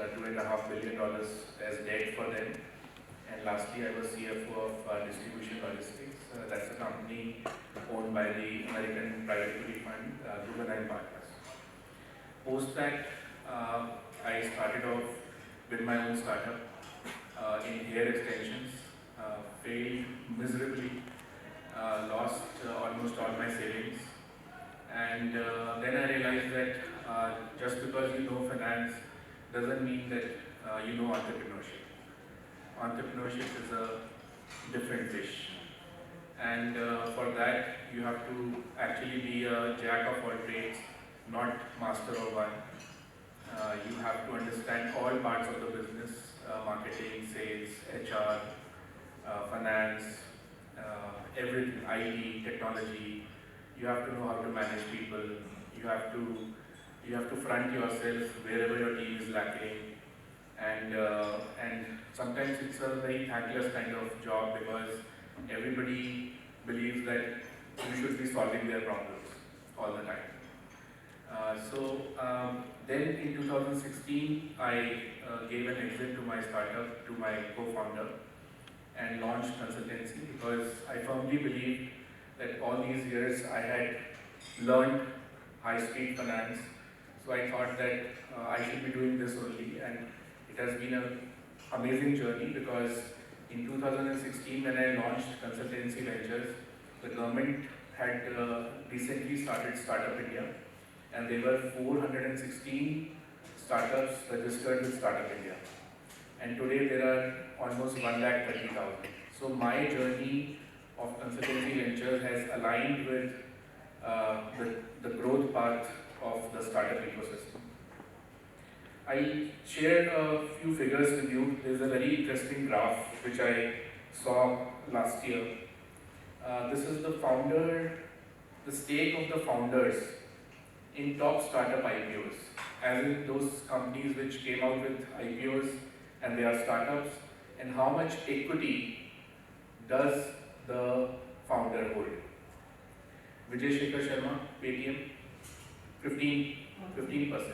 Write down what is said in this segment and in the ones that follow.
$2.5 billion as debt for them. And lastly, I was CFO of Distribution Logistics. That's a company owned by the American private equity fund, Guggenheim Partners. Post that, I started off with my own startup in hair extensions, failed miserably, lost almost all my savings. And then I realized that just because you know finance doesn't mean that you know entrepreneurship. Entrepreneurship is a different fish. And for that, you have to actually be a jack of all trades, not master of one. You have to understand all parts of the business, marketing, sales, HR, finance, everything, IT, technology. You have to know how to manage people. You have to front yourself wherever your team is lacking. And sometimes it's a very thankless kind of job because everybody believes that you should be solving their problems all the time. Then in 2016, I gave an exit to my startup, to my co-founder, and launched consultancy because I firmly believed that all these years I had learned high-speed finance. So I thought that I should be doing this only, and it has been an amazing journey because in 2016 when I launched Kansaltancy Ventures, the government had recently started Startup India, and there were 416 startups registered with Startup India. And today there are almost 130,000. So my journey of Kansaltancy Ventures has aligned with the growth path of the startup ecosystem. I'll share a few figures with you. There's a very interesting graph which I saw last year. This is the stake of the founders in top startup IPOs, as in those companies which came out with IPOs and they are startups, and how much equity does the founder hold. Vijay Shekhar Sharma, Paytm, 15%.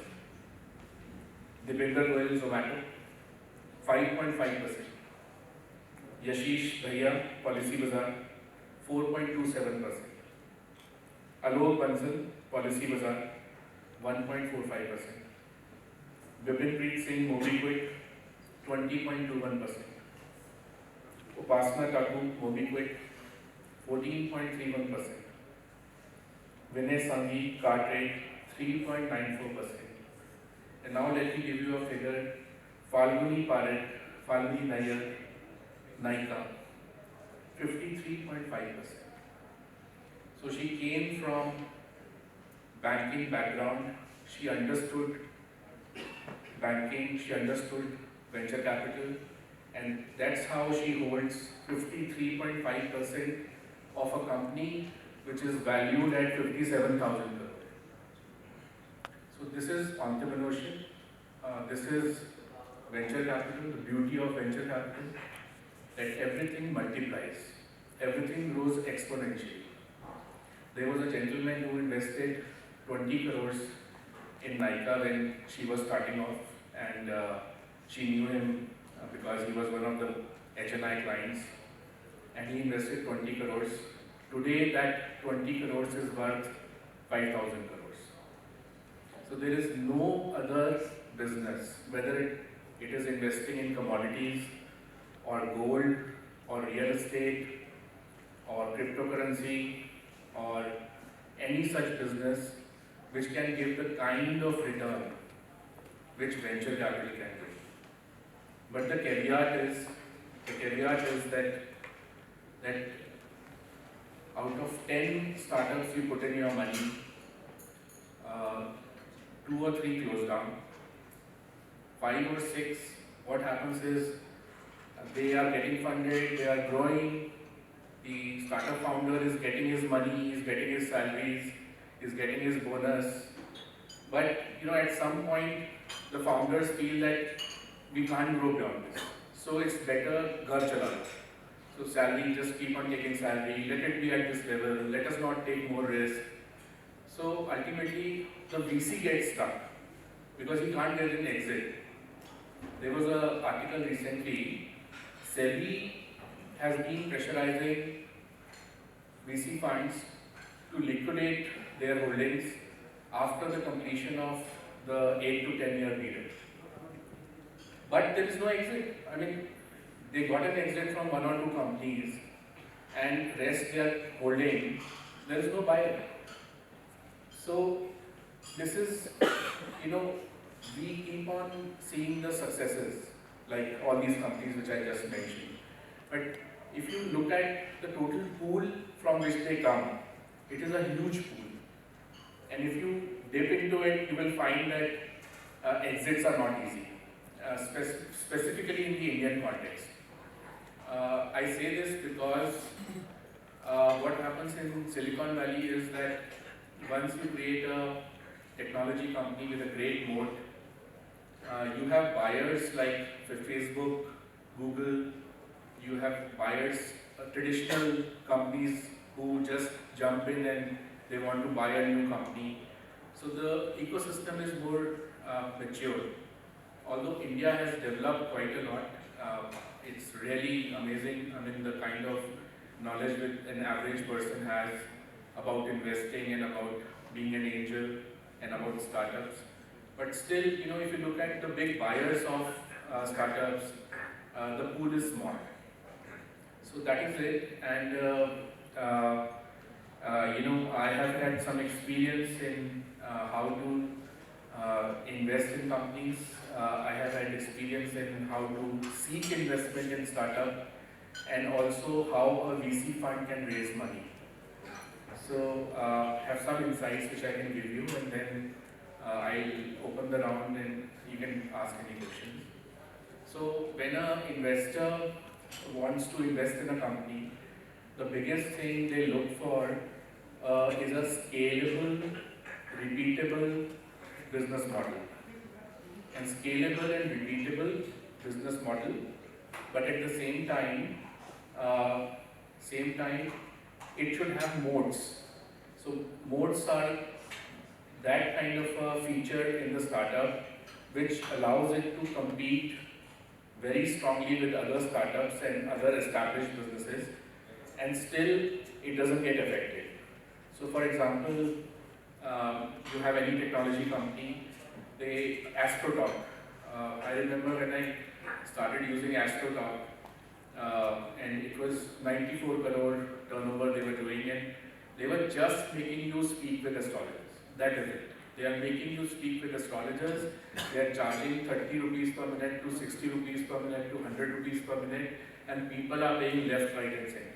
Dipinder Goyal, Zomato, 5.5%. Yashish Bhaiya, Policy Bazaar, 4.27%. Alok Bansal, Policy Bazaar, 1.45%. Vipinpreet Singh, MobiKwik, 20.21%. Upasana Kaku, MobiKwik, 14.31%. Vinay Sanghi, Cartrade, 3.94%. And now let me give you a figure. Falguni Nair, Nykaa, 53.5%. So she came from banking background. She understood banking, she understood venture capital, and that's how she holds 53.5% of a company which is valued at 57,000 crore. So this is entrepreneurship, this is venture capital, the beauty of venture capital, that everything multiplies, everything grows exponentially. There was a gentleman who invested 20 crores in Nykaa when she was starting off, and she knew him because he was one of the HNI clients, and he invested 20 crores. Today that 20 crores is worth 5,000 crores. So there is no other business, whether it is investing in commodities or gold or real estate or cryptocurrency or any such business which can give the kind of return which venture capital can give. But the caveat is that out of 10 startups you put in your money, 2 or 3 close down. 5 or 6, what happens is they are getting funded, they are growing, the startup founder is getting his money, is getting his salaries, is getting his bonus. But at some point the founders feel that we can't grow beyond this. So it's better ghar chala lo. So salary, just keep on taking salary, let it be at this level, let us not take more risk. So ultimately the VC gets stuck because he can't get an exit. There was an article recently, SEBI has been pressurizing VC funds to liquidate their holdings after the completion of the 8 to 10 year period. But there is no exit. I mean, they got an exit from 1 or 2 companies and rest they are holding, there is no buyer. So this is, we keep on seeing the successes, like all these companies which I just mentioned. But if you look at the total pool from which they come, it is a huge pool. And if you dip into it, you will find that exits are not easy, specifically in the Indian context. I say this because what happens in Silicon Valley is that once you create a technology company with a great moat, you have buyers like Facebook, Google, you have buyers, traditional companies who just jump in and they want to buy a new company. So the ecosystem is more mature. Although India has developed quite a lot, it's really amazing. I mean, the kind of knowledge that an average person has about investing and about being an angel and about startups. But still, if you look at the big buyers of startups, the pool is small. So that is it. And I have had some experience in how to invest in companies. I have had experience in how to seek investment in startup and also how a VC fund can raise money. So have some insights which I can give you, and then I'll open the round and you can ask any questions. So when an investor wants to invest in a company, the biggest thing they look for is a scalable, repeatable business model. And scalable and repeatable business model, but at the same time, it should have moats. So moats are that kind of a feature in the startup which allows it to compete very strongly with other startups and other established businesses, and still it doesn't get affected. So for example, you have any technology company, AstroTalk. I remember when I started using AstroTalk, and it was 94 crore turnover they were doing, and they were just making you speak with astrologers. That is it. They are making you speak with astrologers. They are charging 30 rupees per minute to 60 rupees per minute to 100 rupees per minute, and people are paying left, right, and center.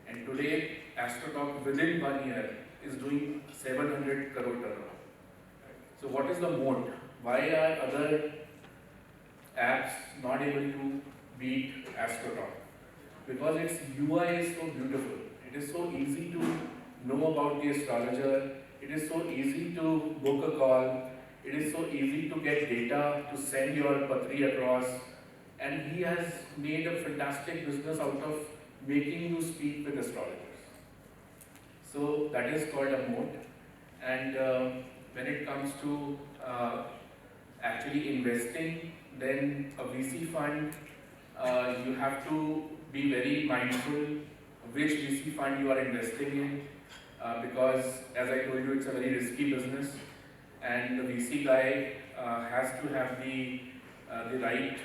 And today, AstroTalk within 1 year is doing 700 crore turnover. So what is the moat? Why are other apps not able to beat AstroTalk? Because its UI is so beautiful. It is so easy to know about the astrologer. It is so easy to book a call. It is so easy to get data to send your patri across. And he has made a fantastic business out of making you speak with astrologers. So that is called a moat. And when it comes to actually investing, then a VC fund, you have to be very mindful which VC fund you are investing in, because as I told you, it's a very risky business, and the VC guy has to have the right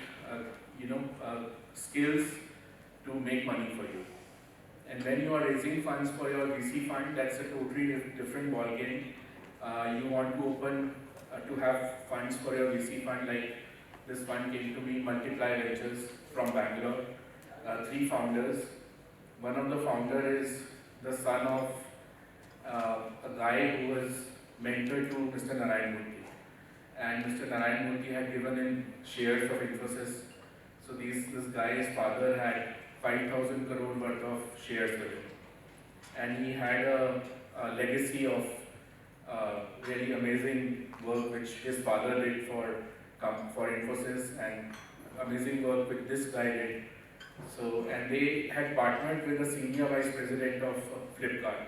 skills to make money for you. And when you are raising funds for your VC fund, that's a totally different ballgame. You want to open to have funds for your VC fund, like this fund came to me, Multiply Ventures from Bangalore. 3 founders. One of the founders is the son of a guy who was mentor to Mr. Narayan Murthy. And Mr. Narayan Murthy had given him shares of Infosys. So this guy's father had 5,000 crore worth of shares with him. And he had a legacy of really amazing work which his father did for Infosys, and amazing work which this guy did. So, and they had partnered with a senior vice president of Flipkart.